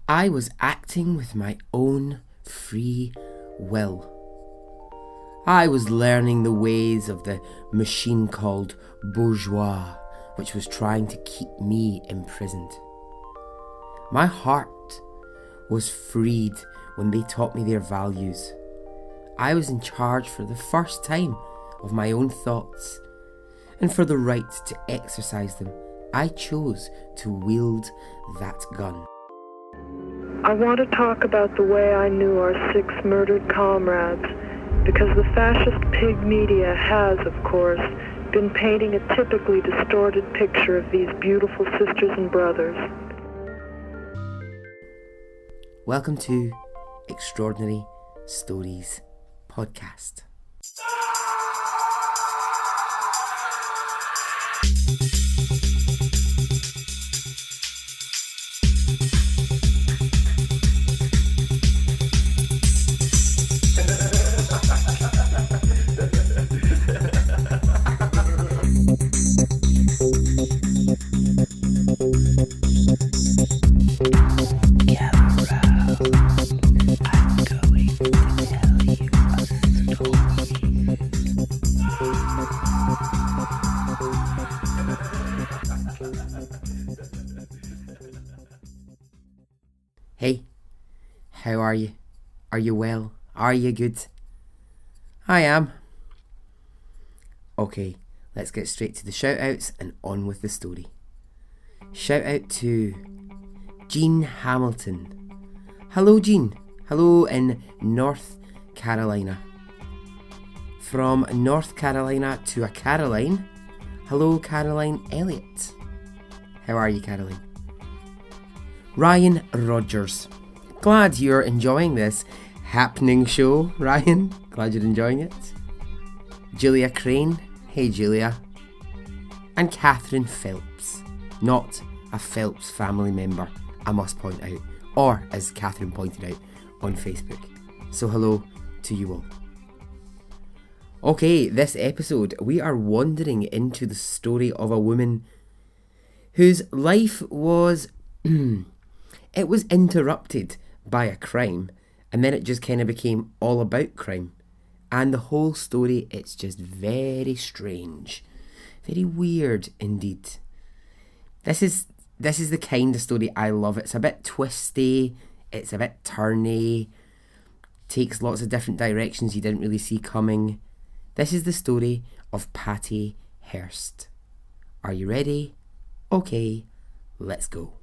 I was acting with my own free will. I was learning the ways of the machine called bourgeois, which was trying to keep me imprisoned. My heart was freed when they taught me their values. I was in charge for the first time of my own thoughts, and for the right to exercise them, I chose to wield that gun. I want to talk about the way I knew our 6 murdered comrades, because the fascist pig media has, of course, been painting a typically distorted picture of these beautiful sisters and brothers. Welcome to Extraordinary Stories Podcast. Hey, how are you? Are you well? Are you good? I am. Okay, let's get straight to the shout outs and on with the story. Shout out to Jean Hamilton. Hello Jean. Hello in North Carolina. From North Carolina to a Caroline. Hello Caroline Elliott. How are you, Caroline? Ryan Rogers. Glad you're enjoying this happening show, Ryan. Glad you're enjoying it. Julia Crane. Hey, Julia. And Catherine Phelps. Not a Phelps family member, I must point out. Or, as Catherine pointed out, on Facebook. So hello to you all. Okay, this episode, we are wandering into the story of a woman whose life was... it was interrupted by a crime, and then it just kind of became all about crime. And the whole story, it's just very strange. Very weird indeed. This is the kind of story I love. It's a bit twisty, it's a bit turny, takes lots of different directions you didn't really see coming. This is the story of Patty Hearst. Are you ready? Okay, let's go.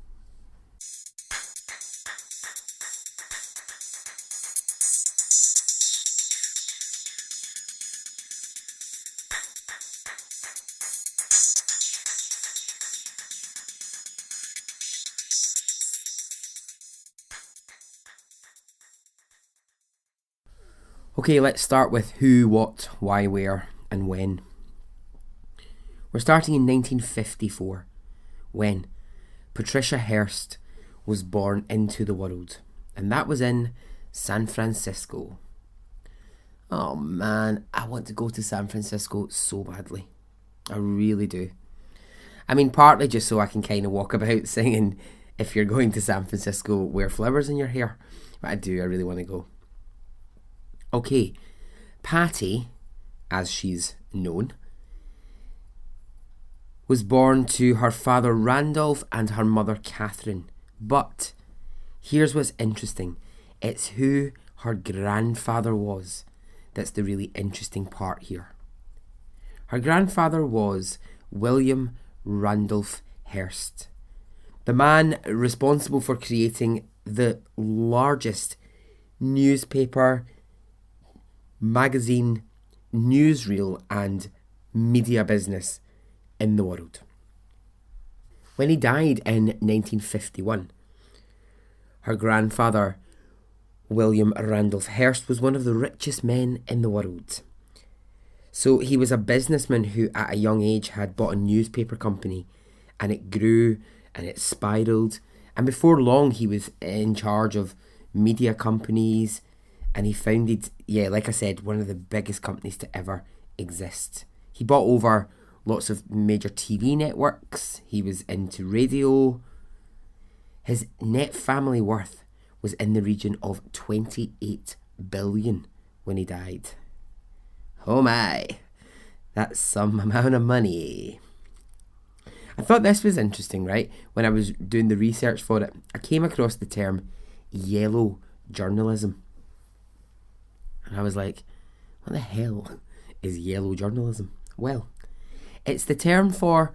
Okay, let's start with who, what, why, where, and when. We're starting in 1954, when Patricia Hearst was born into the world, and that was in San Francisco. Oh man, I want to go to San Francisco so badly. I really do. I mean, partly just so I can kind of walk about singing, if you're going to San Francisco, wear flowers in your hair. But I really want to go. Okay, Patty, as she's known, was born to her father Randolph and her mother Catherine. But here's what's interesting. It's who her grandfather was that's the really interesting part here. Her grandfather was William Randolph Hearst, the man responsible for creating the largest newspaper, magazine, newsreel and media business in the world. When he died in 1951, her grandfather, William Randolph Hearst, was one of the richest men in the world. So he was a businessman who at a young age had bought a newspaper company, and it grew and it spiraled, and before long he was in charge of media companies, and he founded, like I said, one of the biggest companies to ever exist. He bought over lots of major TV networks. He was into radio. His net family worth was in the region of 28 billion when he died. Oh my, that's some amount of money. I thought this was interesting, right? When I was doing the research for it, I came across the term yellow journalism. And I was like, what the hell is yellow journalism? Well, it's the term for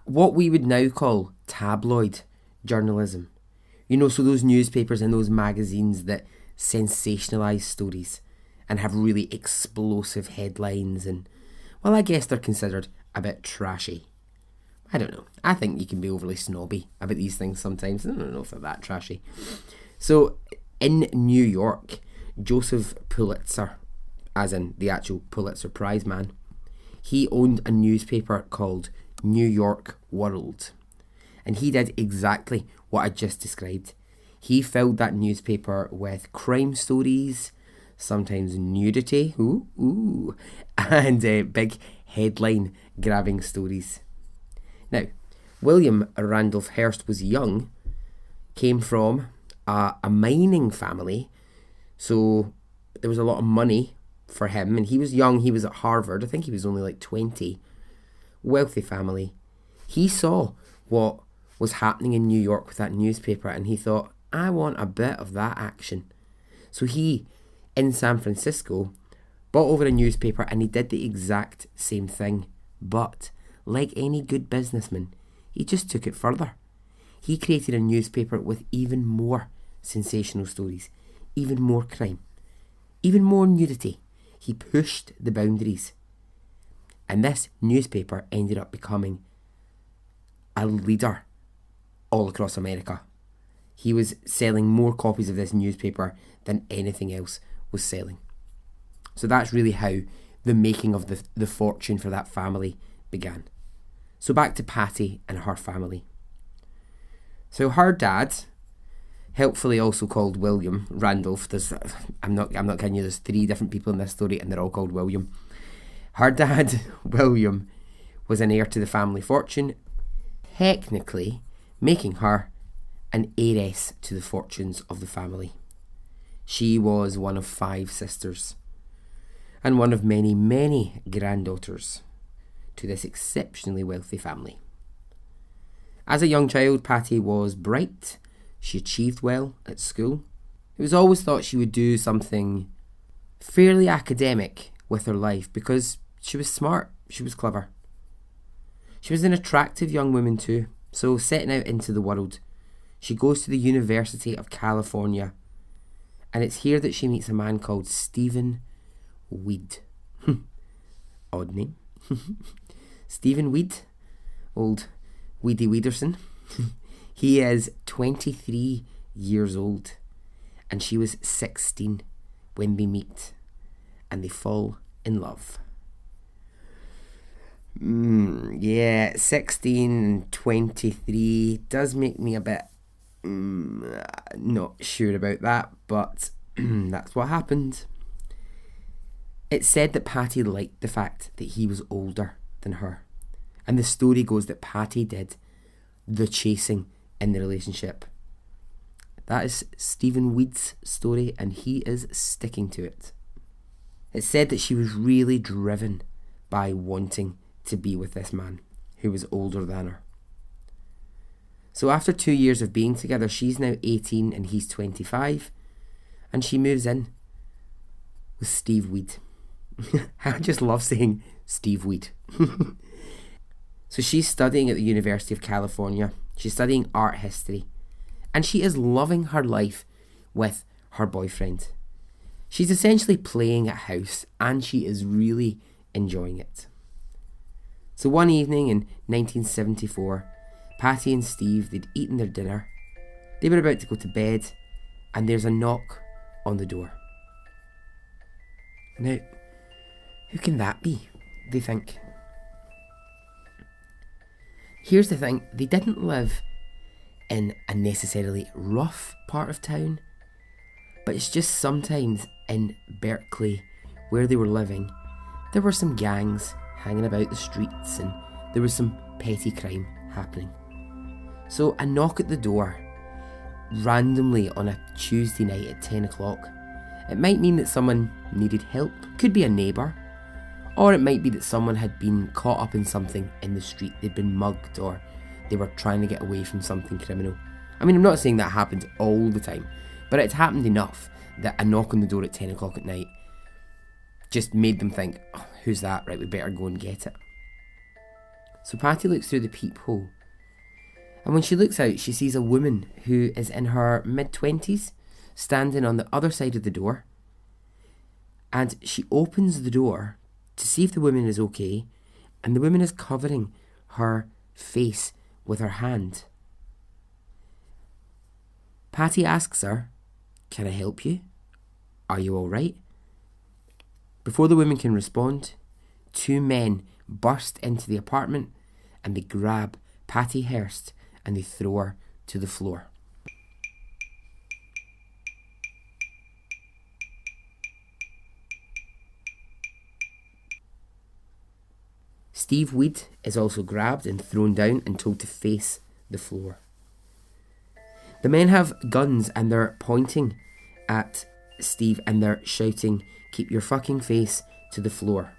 what we would now call tabloid journalism. You know, so those newspapers and those magazines that sensationalise stories and have really explosive headlines and, well, I guess they're considered a bit trashy. I don't know. I think you can be overly snobby about these things sometimes. I don't know if they're that trashy. So, in New York, Joseph Pulitzer, as in the actual Pulitzer Prize man, he owned a newspaper called New York World. And he did exactly what I just described. He filled that newspaper with crime stories, sometimes nudity, and big headline-grabbing stories. Now, William Randolph Hearst was young, came from a mining family, so there was a lot of money for him, and he was young, he was at Harvard, I think he was only like 20, wealthy family. He saw what was happening in New York with that newspaper, and he thought, I want a bit of that action. So he, in San Francisco, bought over a newspaper, and he did the exact same thing, but like any good businessman, he just took it further. He created a newspaper with even more sensational stories, even more crime, even more nudity. He pushed the boundaries. And this newspaper ended up becoming a leader all across America. He was selling more copies of this newspaper than anything else was selling. So that's really how the making of the fortune for that family began. So back to Patty and her family. So her dad, helpfully also called William Randolph. I'm not kidding you. There's 3 different people in this story, and they're all called William. Her dad, William, was an heir to the family fortune, technically making her an heiress to the fortunes of the family. She was one of 5 sisters, and one of many, many granddaughters to this exceptionally wealthy family. As a young child, Patty was bright. She achieved well at school. It was always thought she would do something fairly academic with her life because she was smart, she was clever. She was an attractive young woman too, so setting out into the world, she goes to the University of California, and it's here that she meets a man called Stephen Weed. Odd name. Stephen Weed, old Weedy Weederson. He is 23 years old, and she was 16 when they meet, and they fall in love. 16 and 23 does make me a bit not sure about that, but that's what happened. It's said that Patty liked the fact that he was older than her, and the story goes that Patty did the chasing in the relationship. That is Stephen Weed's story, and he is sticking to it. It's said that she was really driven by wanting to be with this man who was older than her. So after 2 years of being together, she's now 18 and he's 25, and she moves in with Steve Weed. I just love saying Steve Weed. So she's studying at the University of California. She's studying art history, and she is loving her life with her boyfriend. She's essentially playing at house, and she is really enjoying it. So one evening in 1974, Patty and Steve, they'd eaten their dinner. They were about to go to bed, and there's a knock on the door. Now, who can that be, they think? Here's the thing, they didn't live in a necessarily rough part of town, but it's just sometimes in Berkeley, where they were living, there were some gangs hanging about the streets, and there was some petty crime happening. So a knock at the door randomly on a Tuesday night at 10 o'clock. It might mean that someone needed help, could be a neighbour, or it might be that someone had been caught up in something in the street, they'd been mugged, or they were trying to get away from something criminal. I mean, I'm not saying that happens all the time, but it's happened enough that a knock on the door at 10 o'clock at night just made them think, oh, who's that? Right, we better go and get it. So Patty looks through the peephole, and when she looks out, she sees a woman who is in her mid-20s, standing on the other side of the door, and she opens the door to see if the woman is okay, and the woman is covering her face with her hand. Patty asks her, "Can I help you? Are you all right?" Before the woman can respond, two men burst into the apartment and they grab Patty Hearst and they throw her to the floor. Steve Weed is also grabbed and thrown down and told to face the floor. The men have guns and they're pointing at Steve and they're shouting, "Keep your fucking face to the floor."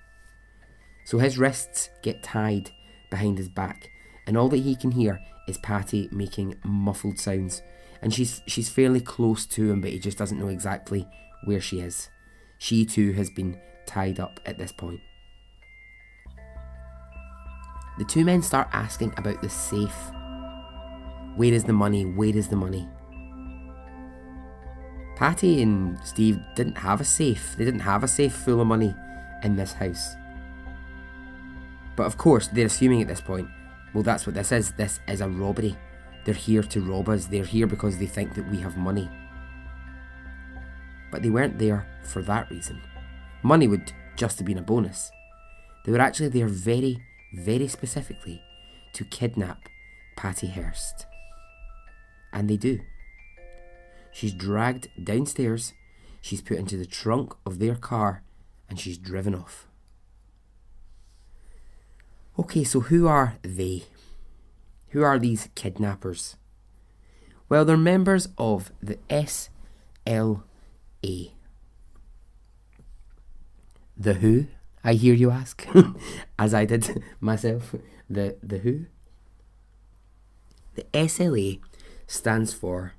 So his wrists get tied behind his back, and all that he can hear is Patty making muffled sounds. And she's fairly close to him, but he just doesn't know exactly where she is. She too has been tied up at this point. The two men start asking about the safe. Where is the money? Where is the money? Patty and Steve didn't have a safe. They didn't have a safe full of money in this house. But of course, they're assuming at this point, well, that's what this is. This is a robbery. They're here to rob us. They're here because they think that we have money. But they weren't there for that reason. Money would just have been a bonus. They were actually there very, very specifically to kidnap Patty Hearst. And they do. She's dragged downstairs, she's put into the trunk of their car, and she's driven off. Okay, so who are they? Who are these kidnappers? Well, they're members of the SLA. The who, I hear you ask, as I did myself. The who? The SLA stands for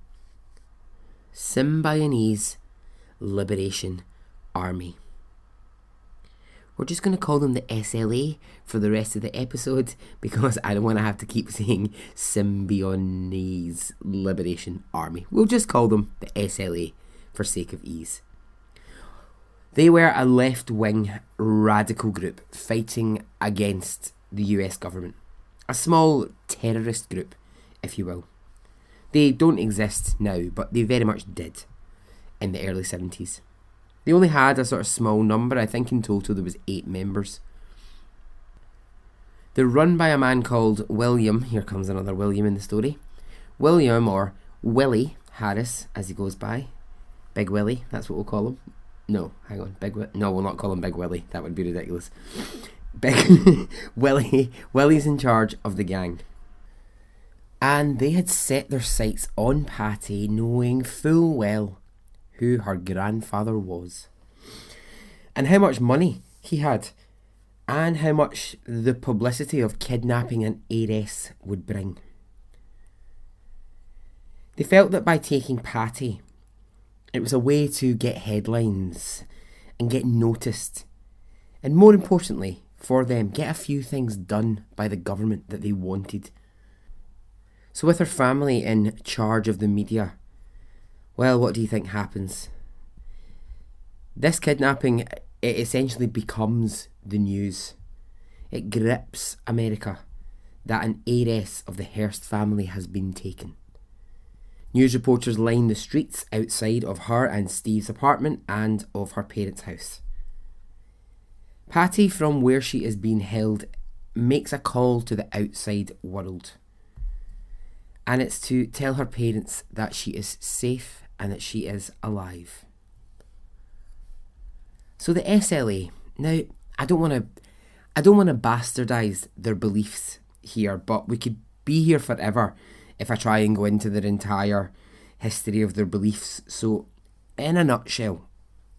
Symbionese Liberation Army. We're just going to call them the SLA for the rest of the episode because I don't want to have to keep saying Symbionese Liberation Army. We'll just call them the SLA for sake of ease. They were a left-wing radical group fighting against the US government. A small terrorist group, if you will. They don't exist now, but they very much did in the early 70s. They only had a sort of small number. I think in total there was 8 members. They're run by a man called William. Here comes another William in the story. William, or Willie Harris, as he goes by. Big Willie, that's what we'll call him. No, hang on. No, we'll not call him Big Willie. That would be ridiculous. Big Willie's in charge of the gang. And they had set their sights on Patty, knowing full well who her grandfather was, and how much money he had, and how much the publicity of kidnapping an heiress would bring. They felt that by taking Patty, it was a way to get headlines and get noticed, and more importantly for them, get a few things done by the government that they wanted. So with her family in charge of the media, well, what do you think happens? This kidnapping, it essentially becomes the news. It grips America that an heiress of the Hearst family has been taken. News reporters line the streets outside of her and Steve's apartment and of her parents' house. Patty, from where she is being held, makes a call to the outside world. And it's to tell her parents that she is safe and that she is alive. So the SLA, now I don't want to bastardise their beliefs here, but we could be here forever if I try and go into their entire history of their beliefs. So, in a nutshell,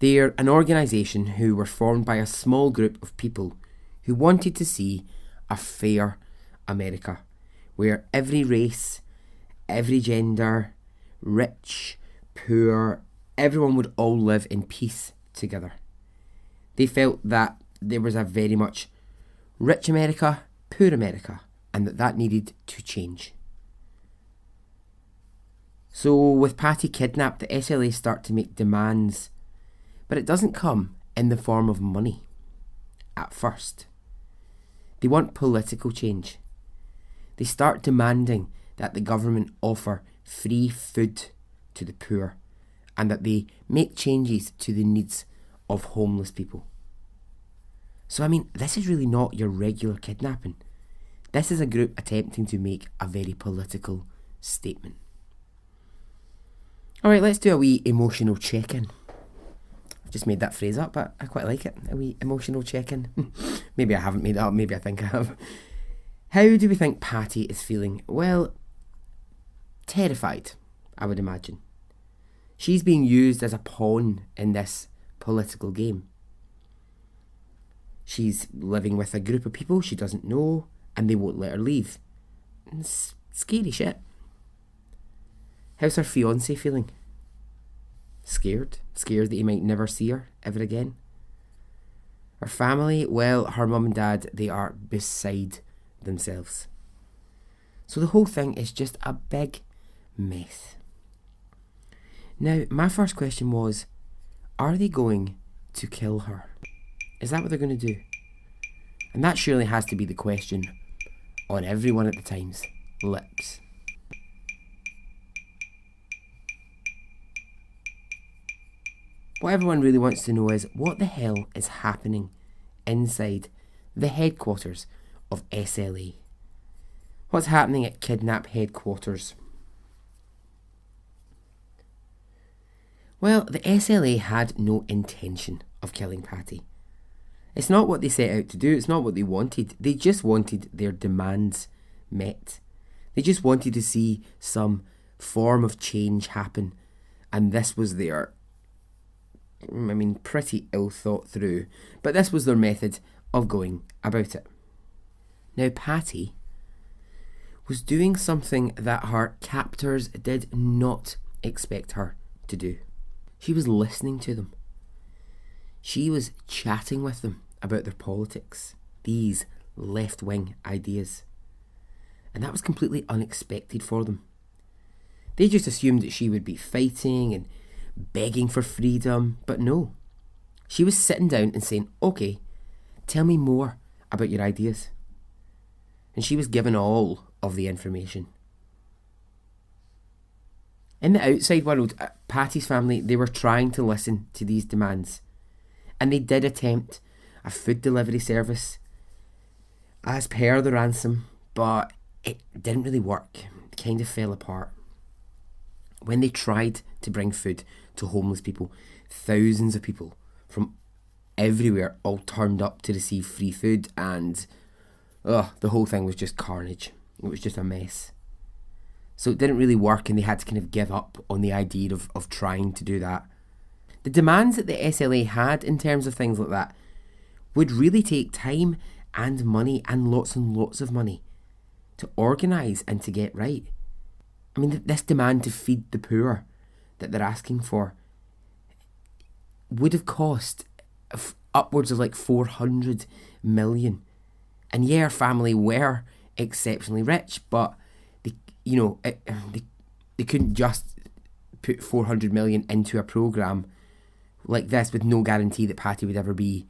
they're an organisation who were formed by a small group of people who wanted to see a fair America, where every race, every gender, rich, poor, everyone would all live in peace together. They felt that there was a very much rich America, poor America, and that needed to change. So with Patty kidnapped, the SLA start to make demands, but it doesn't come in the form of money at first. They want political change. They start demanding that the government offer free food to the poor and that they make changes to the needs of homeless people. So, this is really not your regular kidnapping. This is a group attempting to make a very political statement. Alright, let's do a wee emotional check-in. I've just made that phrase up, but I quite like it. A wee emotional check-in. Maybe I haven't made it up, maybe I think I have. How do we think Patty is feeling? Well, terrified, I would imagine. She's being used as a pawn in this political game. She's living with a group of people she doesn't know, and they won't let her leave. It's scary shit. How's her fiancé feeling? Scared that he might never see her ever again. Her family, well, her mum and dad, they are beside themselves. So the whole thing is just a big mess. Now, my first question was, are they going to kill her? Is that what they're going to do? And that surely has to be the question on everyone at the Times' lips. What everyone really wants to know is, what the hell is happening inside the headquarters of SLA? What's happening at Kidnap headquarters? Well, the SLA had no intention of killing Patty. It's not what they set out to do, it's not what they wanted. They just wanted their demands met. They just wanted to see some form of change happen, and this was their, pretty ill thought through, but this was their method of going about it. Now, Patty was doing something that her captors did not expect her to do. She was listening to them. She was chatting with them about their politics, these left-wing ideas. And that was completely unexpected for them. They just assumed that she would be fighting and begging for freedom, but no. She was sitting down and saying, okay, tell me more about your ideas. And she was given all of the information. In the outside world, Patty's family, they were trying to listen to these demands. And they did attempt a food delivery service as per the ransom, but it didn't really work. It kind of fell apart. When they tried to bring food to homeless people, thousands of people from everywhere all turned up to receive free food, and the whole thing was just carnage. It was just a mess. So it didn't really work, and they had to kind of give up on the idea of trying to do that. The demands that the SLA had in terms of things like that would really take time and money and lots of money to organise and to get right. This demand to feed the poor that they're asking for would have cost upwards of like 400 million. And yeah, our family were exceptionally rich, but they couldn't just put 400 million into a programme like this with no guarantee that Patty would ever be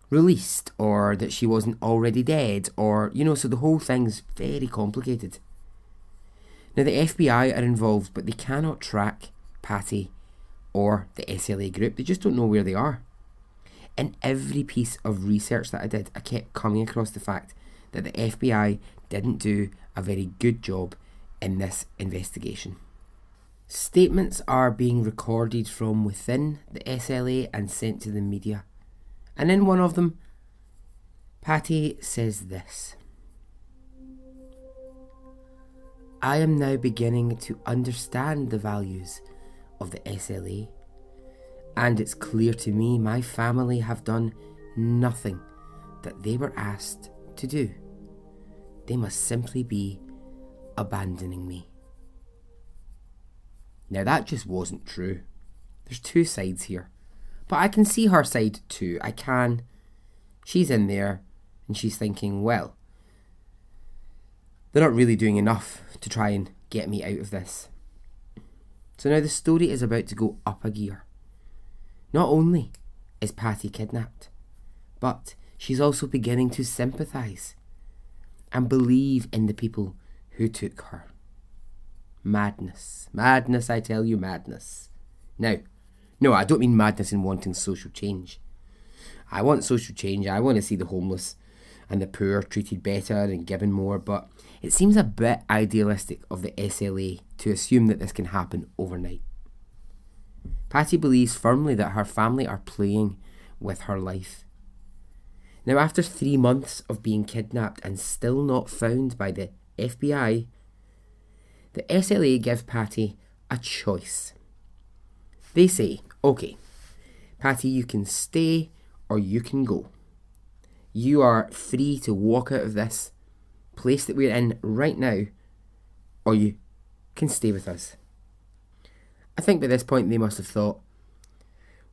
released or that she wasn't already dead, or so the whole thing's very complicated. Now, the FBI are involved, but they cannot track Patty or the SLA group. They just don't know where they are. In every piece of research that I did, I kept coming across the fact that the FBI didn't do a very good job in this investigation. Statements are being recorded from within the SLA and sent to the media. And in one of them, Patty says this: I am now beginning to understand the values of the SLA, and it's clear to me my family have done nothing that they were asked to do. They must simply be abandoning me. Now that just wasn't true. There's two sides here. But I can see her side too. I can. She's in there and she's thinking, well, they're not really doing enough to try and get me out of this. So now the story is about to go up a gear. Not only is Patty kidnapped, but she's also beginning to sympathise and believe in the people who took her. Madness. Madness, I tell you, madness. Now, no, I don't mean madness in wanting social change. I want social change. I want to see the homeless and the poor treated better and given more, but it seems a bit idealistic of the SLA to assume that this can happen overnight. Patty believes firmly that her family are playing with her life. Now, after 3 months of being kidnapped and still not found by the FBI, the SLA give Patty a choice. They say, okay, Patty, you can stay or you can go. You are free to walk out of this place that we're in right now, or you can stay with us. I think by this point they must have thought,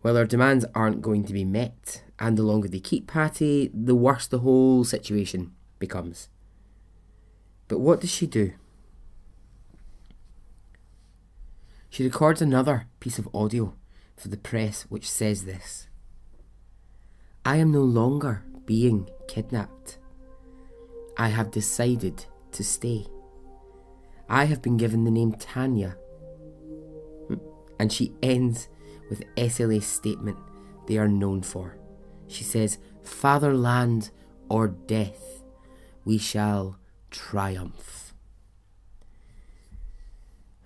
well, our demands aren't going to be met, and the longer they keep Patty, the worse the whole situation becomes. But what does she do? She records another piece of audio for the press which says this: I am no longer being kidnapped. I have decided to stay. I have been given the name Tanya. And she ends with the SLA statement they are known for. She says, fatherland or death, we shall triumph.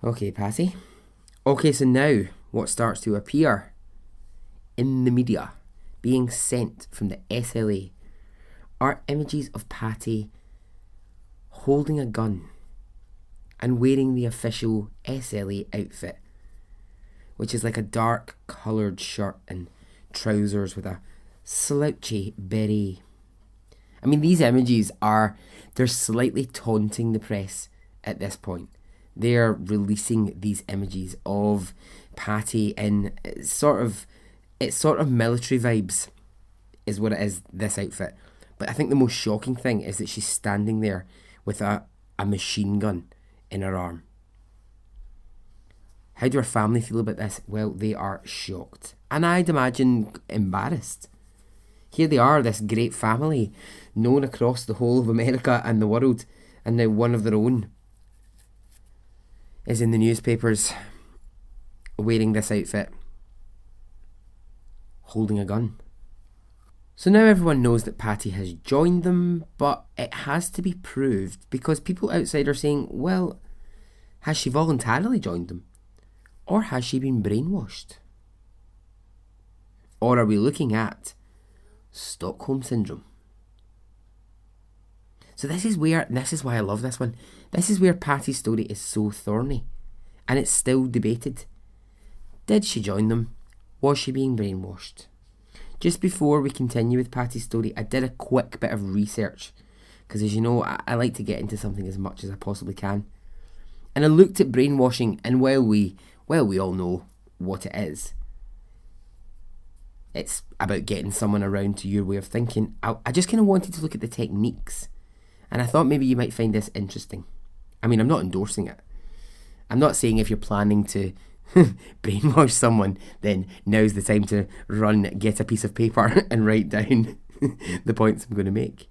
Okay, Patty. Okay, so now what starts to appear in the media, being sent from the SLA, are images of Patty holding a gun and wearing the official SLA outfit, which is like a dark coloured shirt and trousers with a slouchy beret. I mean, these images they're slightly taunting the press at this point. They're releasing these images of Patty in it's sort of military vibes is what it is, this outfit. But I think the most shocking thing is that she's standing there with a machine gun in her arm. How do her family feel about this? Well, they are shocked. And I'd imagine embarrassed. Here they are, this great family, known across the whole of America and the world, and now one of their own is in the newspapers wearing this outfit, holding a gun. So now everyone knows that Patty has joined them, but it has to be proved because people outside are saying, well, has she voluntarily joined them? Or has she been brainwashed? Or are we looking at Stockholm Syndrome? So this is why I love this one. This is where Patty's story is so thorny, and it's still debated. Did she join them? Was she being brainwashed? Just before we continue with Patty's story, I did a quick bit of research, because as you know, I like to get into something as much as I possibly can. And I looked at brainwashing, and while we all know what it is, it's about getting someone around to your way of thinking. I just kind of wanted to look at the techniques, and I thought maybe you might find this interesting. I mean, I'm not endorsing it. I'm not saying if you're planning to brainwash someone, then now's the time to get a piece of paper and write down the points I'm going to make.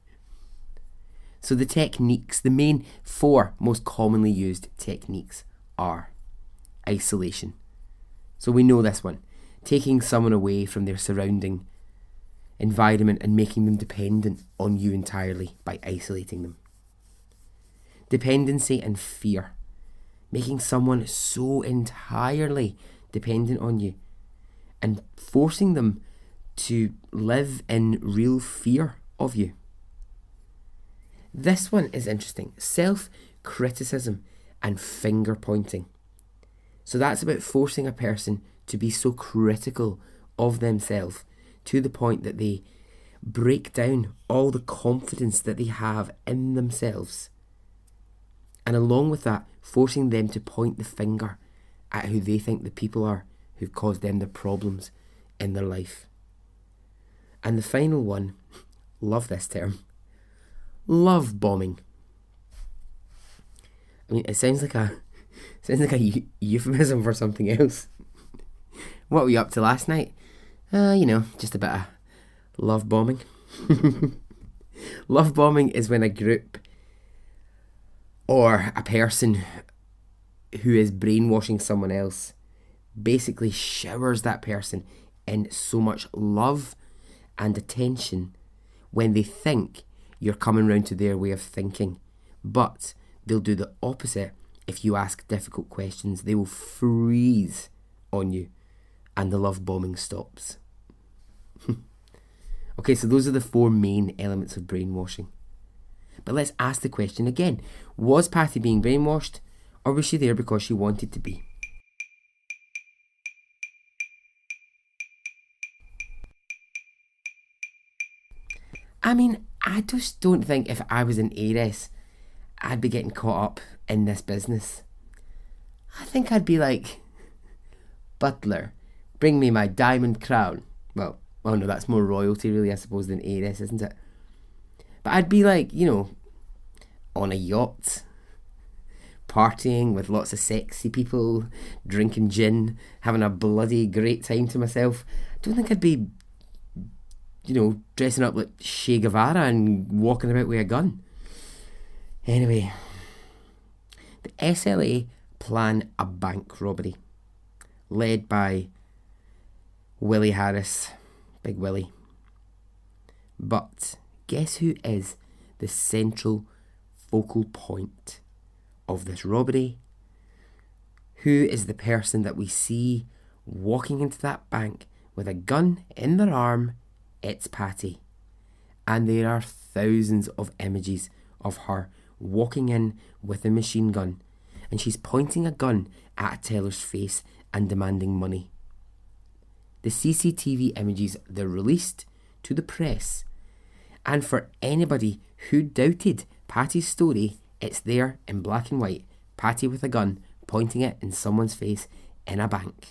So the techniques, the main 4 most commonly used techniques are isolation. So we know this one. Taking someone away from their surrounding environment and making them dependent on you entirely by isolating them. Dependency and fear. Making someone so entirely dependent on you and forcing them to live in real fear of you. This one is interesting. Self-criticism and finger pointing. So that's about forcing a person to be so critical of themselves to the point that they break down all the confidence that they have in themselves. And along with that, forcing them to point the finger at who they think the people are who've caused them the problems in their life. And the final one, love this term, love bombing. I mean, it sounds like a euphemism for something else. What were you up to last night? Just a bit of love bombing. Love bombing is when a group or a person who is brainwashing someone else basically showers that person in so much love and attention when they think you're coming round to their way of thinking. But they'll do the opposite if you ask difficult questions. They will freeze on you and the love bombing stops. Okay, so those are the 4 main elements of brainwashing. But let's ask the question again. Was Patty being brainwashed, or was she there because she wanted to be? I mean, I just don't think if I was an heiress, I'd be getting caught up in this business. I think I'd be like, butler, bring me my diamond crown. Well, no, that's more royalty really, I suppose, than heiress, isn't it? But I'd be like, on a yacht, partying with lots of sexy people, drinking gin, having a bloody great time to myself. I don't think I'd be, dressing up like Che Guevara and walking about with a gun. Anyway, the SLA plan a bank robbery, led by Willie Harris, Big Willie. But guess who is the central focal point of this robbery? Who is the person that we see walking into that bank with a gun in their arm? It's Patty. And there are thousands of images of her walking in with a machine gun, and she's pointing a gun at a teller's face and demanding money. The CCTV images, they're released to the press, and for anybody who doubted Patty's story, it's there in black and white, Patty with a gun pointing it in someone's face in a bank.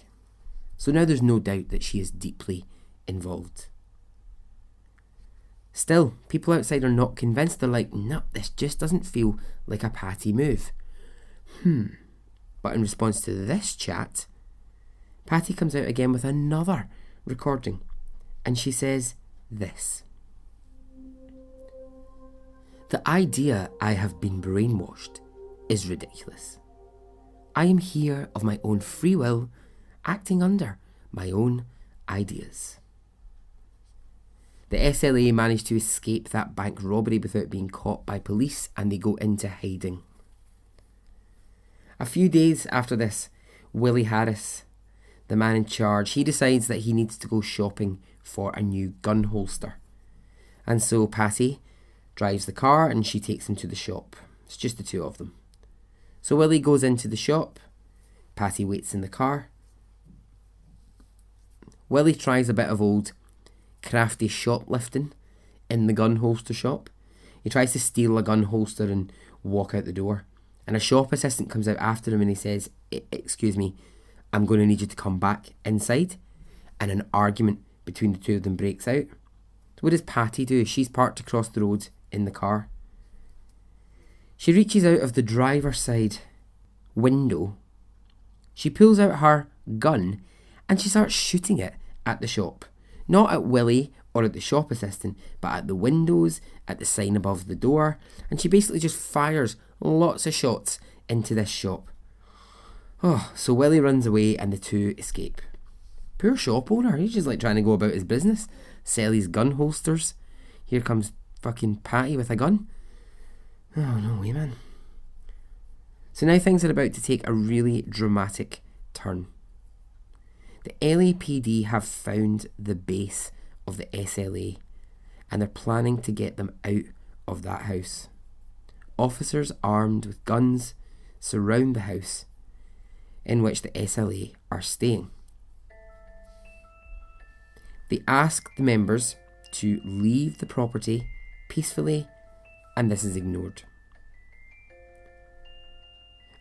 So now there's no doubt that she is deeply involved. Still, people outside are not convinced. They're like, no, this just doesn't feel like a Patty move. But in response to this chat, Patty comes out again with another recording, and she says this. The idea I have been brainwashed is ridiculous. I am here of my own free will, acting under my own ideas. The SLA managed to escape that bank robbery without being caught by police, and they go into hiding. A few days after this, Willie Harris, the man in charge, he decides that he needs to go shopping for a new gun holster. And so Patty drives the car and she takes him to the shop. It's just the two of them. So Willie goes into the shop. Patty waits in the car. Willie tries a bit of old crafty shoplifting in the gun holster shop. He tries to steal a gun holster and walk out the door. And a shop assistant comes out after him and he says, "Excuse me, I'm going to need you to come back inside." And an argument between the two of them breaks out. So what does Patty do? She's parked across the road in the car. She reaches out of the driver's side window. She pulls out her gun and she starts shooting it at the shop. Not at Willie or at the shop assistant, but at the windows, at the sign above the door, and she basically just fires lots of shots into this shop. So Willie runs away and the two escape. Poor shop owner, he's just like trying to go about his business, sell his gun holsters. Here comes fucking Patty with a gun. Oh no way, man. So now things are about to take a really dramatic turn. The LAPD have found the base of the SLA and they're planning to get them out of that house. Officers armed with guns surround the house in which the SLA are staying. They ask the members to leave the property peacefully, and this is ignored.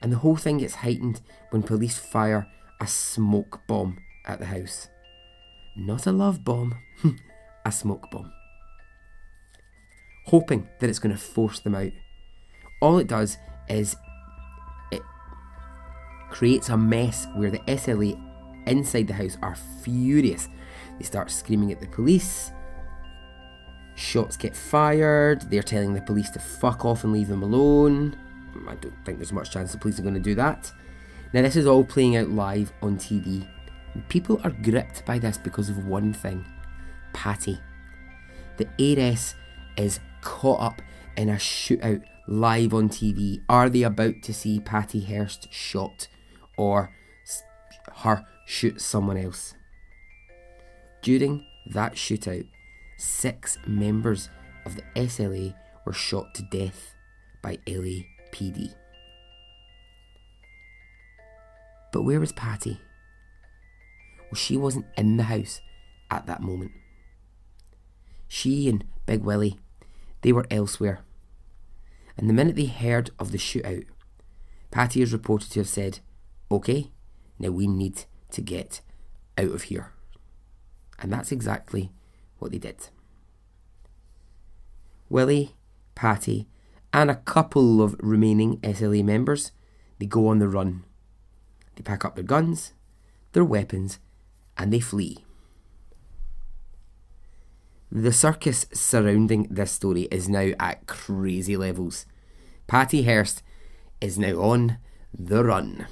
And the whole thing gets heightened when police fire a smoke bomb at the house. Not a love bomb, a smoke bomb. Hoping that it's going to force them out. All it does is it creates a mess where the SLA inside the house are furious. They start screaming at the police. Shots get fired. They're telling the police to fuck off and leave them alone. I don't think there's much chance the police are going to do that. Now, this is all playing out live on TV. And people are gripped by this because of one thing. Patty. The heiress is caught up in a shootout live on TV. Are they about to see Patty Hearst shot or her shoot someone else? During that shootout, 6 members of the SLA were shot to death by LAPD. But where was Patty? Well, she wasn't in the house at that moment. She and Big Willie, they were elsewhere. And the minute they heard of the shootout, Patty is reported to have said, "Okay, now we need to get out of here." And that's exactly what they did. Willie, Patty, and a couple of remaining SLA members, they go on the run. They pack up their guns, their weapons, and they flee. The circus surrounding this story is now at crazy levels. Patty Hearst is now on the run.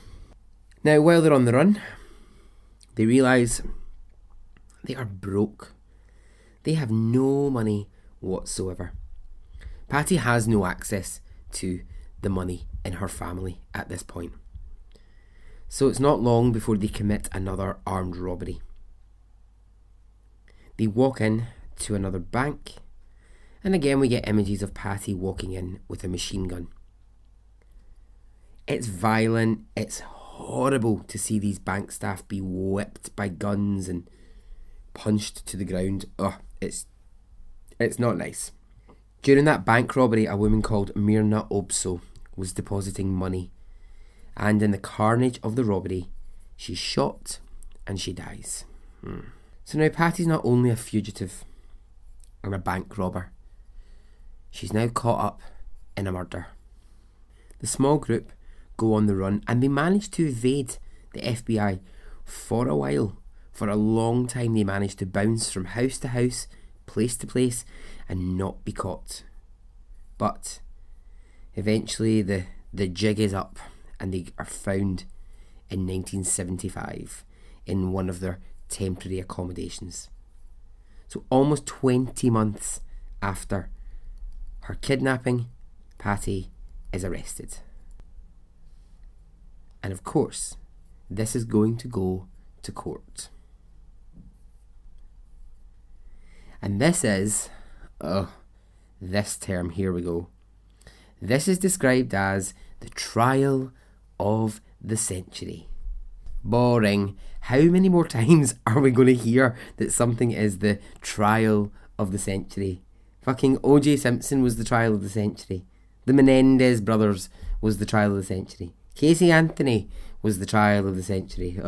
Now, while they're on the run, they realise they are broke. They have no money whatsoever. Patty has no access to the money in her family at this point. So it's not long before they commit another armed robbery. They walk in to another bank, and again we get images of Patty walking in with a machine gun. It's violent, it's horrible to see these bank staff be whipped by guns and punched to the ground. It's not nice. During that bank robbery, a woman called Myrna Obso was depositing money, and in the carnage of the robbery, she's shot and she dies. So now Patty's not only a fugitive or a bank robber, she's now caught up in a murder. The small group go on the run and they manage to evade the FBI for a while. For a long time they manage to bounce from house to house, place to place, and not be caught. But eventually the jig is up and they are found in 1975 in one of their temporary accommodations. So almost 20 months after her kidnapping, Patty is arrested. And of course, this is going to go to court. And this is, this term, here we go. This is described as the trial of the century. Boring. How many more times are we going to hear that something is the trial of the century? Fucking O.J. Simpson was the trial of the century. The Menendez brothers was the trial of the century. Casey Anthony was the trial of the century.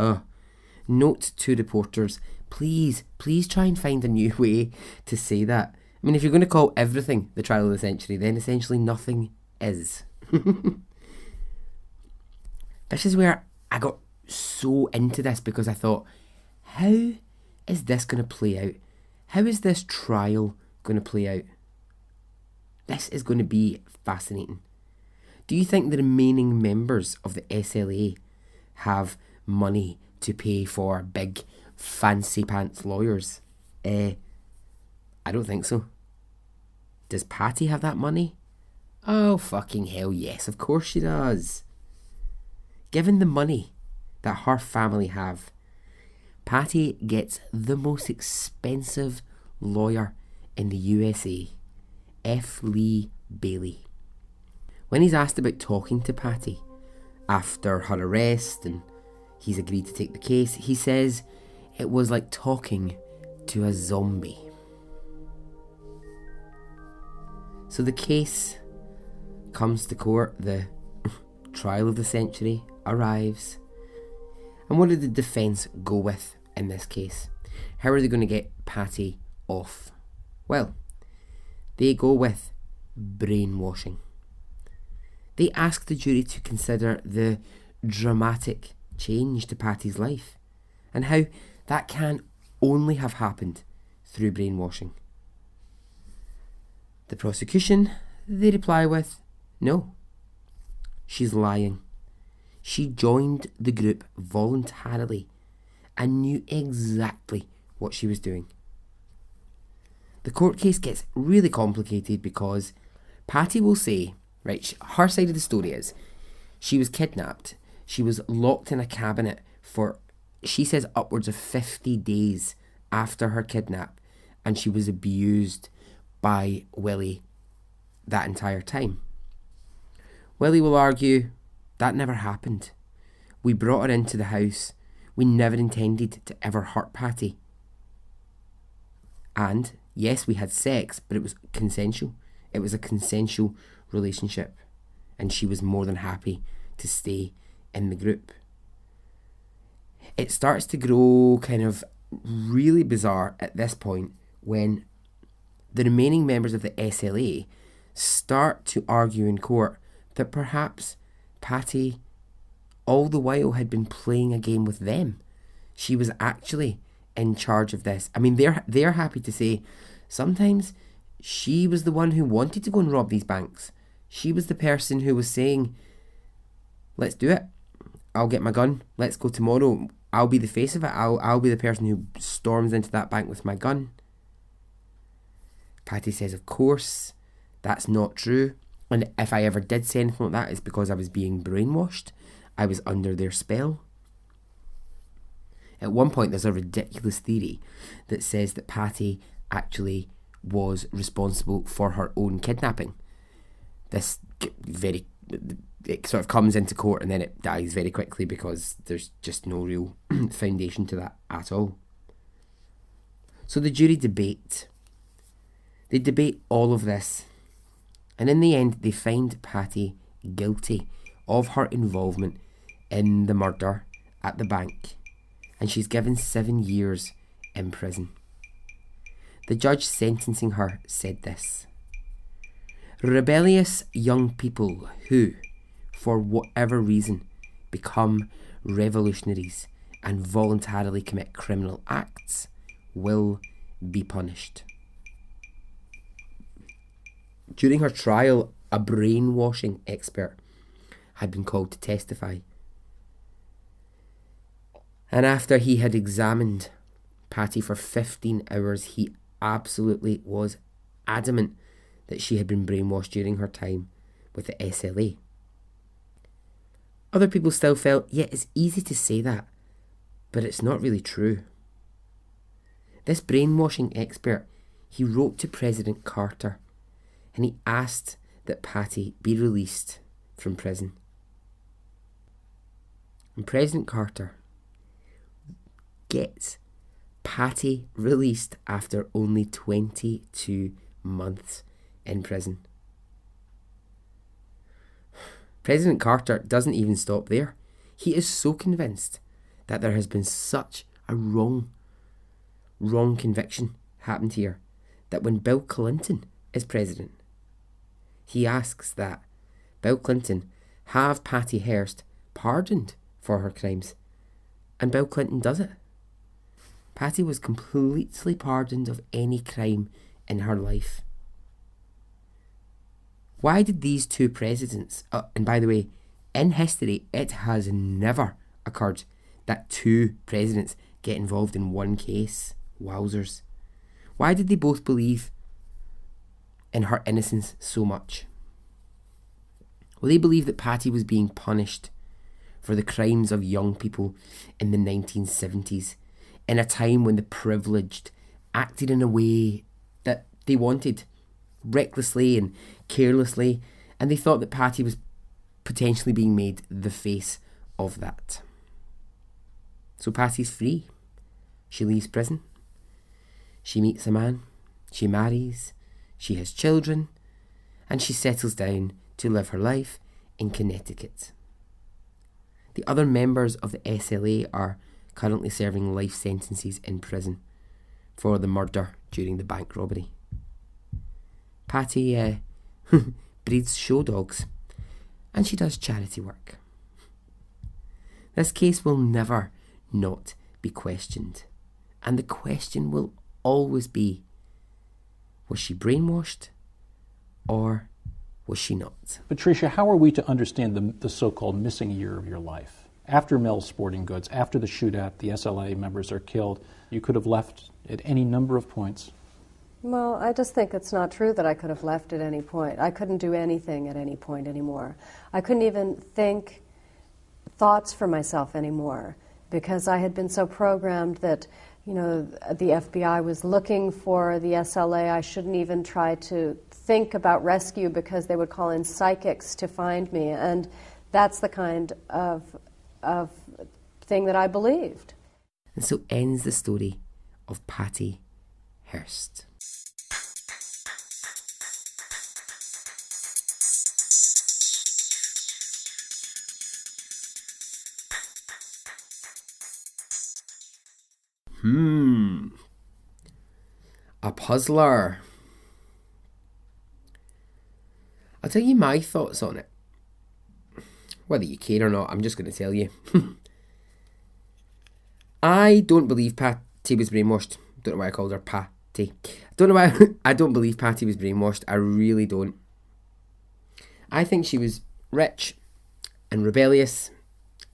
Note to reporters, please try and find a new way to say that. I mean, if you're going to call everything the trial of the century, then essentially nothing is. This is where I got so into this, because I thought, how is this going to play out? How is this trial going to play out? This is going to be fascinating. Do you think the remaining members of the SLA have money to pay for big fancy pants lawyers? I don't think so. Does Patty have that money? Oh, fucking hell yes, of course she does. Given the money that her family have, Patty gets the most expensive lawyer in the USA, F. Lee Bailey. When he's asked about talking to Patty after her arrest and he's agreed to take the case, he says it was like talking to a zombie. So the case comes to court, the trial of the century arrives. And what did the defence go with in this case? How are they going to get Patty off? Well, they go with brainwashing. They ask the jury to consider the dramatic change to Patty's life and how that can only have happened through brainwashing. The prosecution, they reply with, no, she's lying. She joined the group voluntarily and knew exactly what she was doing. The court case gets really complicated because Patty will say, right, her side of the story is she was kidnapped. She was locked in a cabinet for, she says, upwards of 50 days after her kidnap, and she was abused by Willie that entire time. Willie will argue that never happened. We brought her into the house. We never intended to ever hurt Patty. And yes, we had sex, but it was consensual. It was a consensual relationship, and she was more than happy to stay in the group. It starts to grow kind of really bizarre at this point when the remaining members of the SLA start to argue in court that perhaps Patty all the while had been playing a game with them. She was actually in charge of this. I mean, they're happy to say sometimes she was the one who wanted to go and rob these banks. She was the person who was saying, let's do it. I'll get my gun. Let's go tomorrow. I'll be the face of it. I'll be the person who storms into that bank with my gun. Patty says, of course, that's not true. And if I ever did say anything like that, it's because I was being brainwashed. I was under their spell. At one point, there's a ridiculous theory that says that Patty actually was responsible for her own kidnapping. This it sort of comes into court and then it dies very quickly because there's just no real foundation to that at all. So the jury debate. They debate all of this. And in the end, they find Patty guilty of her involvement in the murder at the bank. And she's given 7 years in prison. The judge sentencing her said this: rebellious young people who, for whatever reason, become revolutionaries and voluntarily commit criminal acts will be punished. During her trial, a brainwashing expert had been called to testify. And after he had examined Patty for 15 hours, he absolutely was adamant that she had been brainwashed during her time with the SLA. Other people still felt, yeah, it's easy to say that, but it's not really true. This brainwashing expert, he wrote to President Carter and he asked that Patty be released from prison. And President Carter gets Patty released after only 22 months in prison. President Carter doesn't even stop there. He is so convinced that there has been such a wrong conviction happened here that when Bill Clinton is president, he asks that Bill Clinton have Patty Hearst pardoned for her crimes. And Bill Clinton does it. Patty was completely pardoned of any crime in her life. Why did these two presidents, and by the way, in history, it has never occurred that two presidents get involved in one case. Wowzers. Why did they both believe in her innocence so much? Well, they believed that Patty was being punished for the crimes of young people in the 1970s, in a time when the privileged acted in a way that they wanted, recklessly and carelessly, and they thought that Patty was potentially being made the face of that. So Patty's free. She leaves prison. She meets a man. She marries. She has children. And she settles down to live her life in Connecticut. The other members of the SLA are currently serving life sentences in prison for the murder during the bank robbery. Patty breeds show dogs, and she does charity work. This case will never not be questioned, and the question will always be, was she brainwashed or was she not? Patricia, how are we to understand the so-called missing year of your life? After Mel's Sporting Goods, after the shootout, the SLA members are killed, you could have left at any number of points. Well, I just think it's not true that I could have left at any point. I couldn't do anything at any point anymore. I couldn't even think thoughts for myself anymore because I had been so programmed that, you know, the FBI was looking for the SLA. I shouldn't even try to think about rescue because they would call in psychics to find me. And that's the kind of thing that I believed. And so ends the story of Patty Hearst. A puzzler. I'll tell you my thoughts on it. Whether you care or not, I'm just going to tell you. I don't believe Patty was brainwashed. Don't know why I called her Patty. Don't know why I don't believe Patty was brainwashed. I really don't. I think she was rich and rebellious,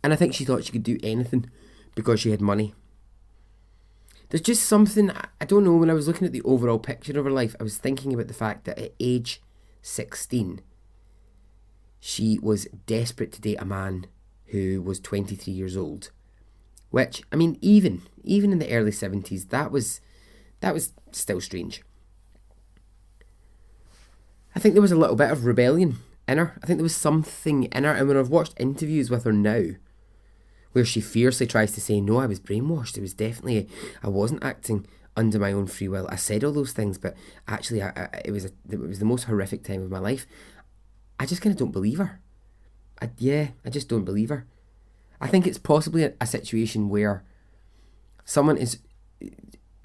and I think she thought she could do anything because she had money. There's just something, I don't know, when I was looking at the overall picture of her life, I was thinking about the fact that at age 16, she was desperate to date a man who was 23 years old. Which, I mean, even in the early 70s, that was still strange. I think there was a little bit of rebellion in her. I think there was something in her, and when I've watched interviews with her now, where she fiercely tries to say, no, I was brainwashed. It was definitely, I wasn't acting under my own free will. I said all those things, but actually it was the most horrific time of my life. I just kind of don't believe her. I just don't believe her. I think it's possibly a situation where someone is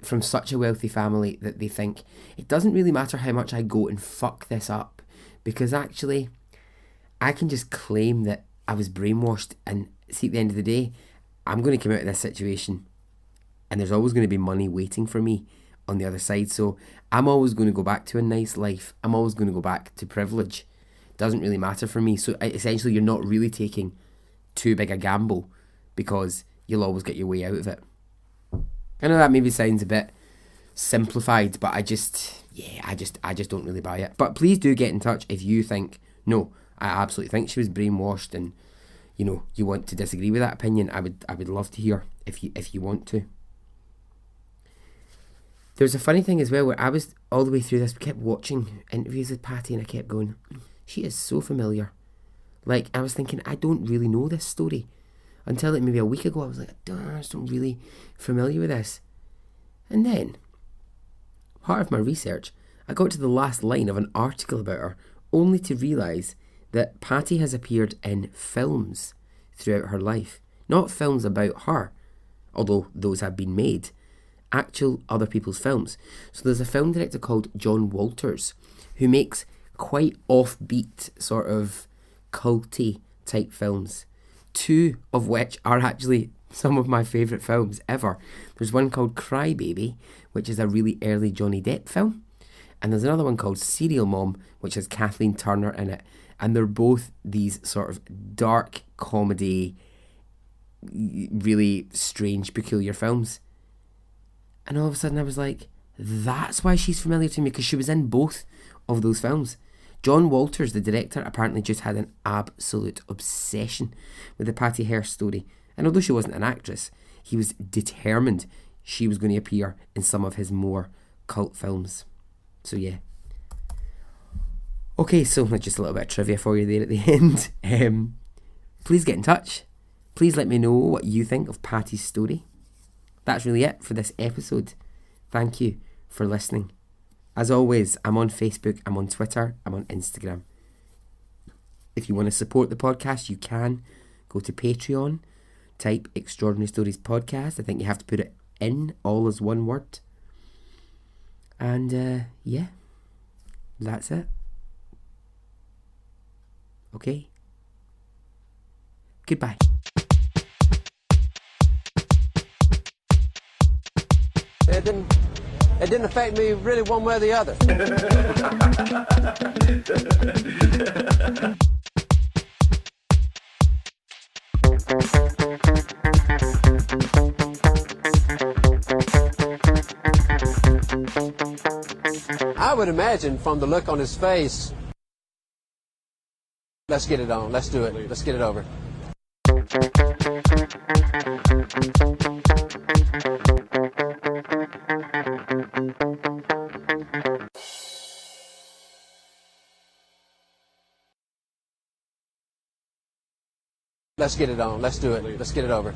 from such a wealthy family that they think, it doesn't really matter how much I go and fuck this up, because actually I can just claim that I was brainwashed, and see, at the end of the day, I'm going to come out of this situation and there's always going to be money waiting for me on the other side. So I'm always going to go back to a nice life. I'm always going to go back to privilege. It doesn't really matter for me. So essentially, you're not really taking too big a gamble because you'll always get your way out of it. I know that maybe sounds a bit simplified, but I just don't really buy it. But please do get in touch if you think, no, I absolutely think she was brainwashed, and you know, you want to disagree with that opinion. I would love to hear if you want to. There's a funny thing as well where I was all the way through this, we kept watching interviews with Patty, and I kept going, she is so familiar. Like, I was thinking, I don't really know this story. Until like maybe a week ago, I was like, I just don't really familiar with this. And then, part of my research, I got to the last line of an article about her, only to realise that Patty has appeared in films throughout her life. Not films about her, although those have been made. Actual other people's films. So there's a film director called John Walters who makes quite offbeat, sort of culty type films. Two of which are actually some of my favourite films ever. There's one called Cry Baby, which is a really early Johnny Depp film. And there's another one called Serial Mom, which has Kathleen Turner in it. And they're both these sort of dark comedy, really strange, peculiar films. And all of a sudden I was like, that's why she's familiar to me, because she was in both of those films. John Walters, the director, apparently just had an absolute obsession with the Patty Hearst story. And although she wasn't an actress, he was determined she was going to appear in some of his more cult films. So yeah. Okay, so just a little bit of trivia for you there at the end. Please get in touch. Please let me know what you think of Patty's story. That's really it for this episode. Thank you for listening. As always, I'm on Facebook, I'm on Twitter, I'm on Instagram. If you want to support the podcast, you can go to Patreon, type Extraordinary Stories Podcast. I think you have to put it in, all as one word. And yeah, that's it. Okay. Goodbye. It didn't affect me really one way or the other. I would imagine from the look on his face, let's get it on, let's do it, let's get it over. Let's get it on, let's do it, let's get it over.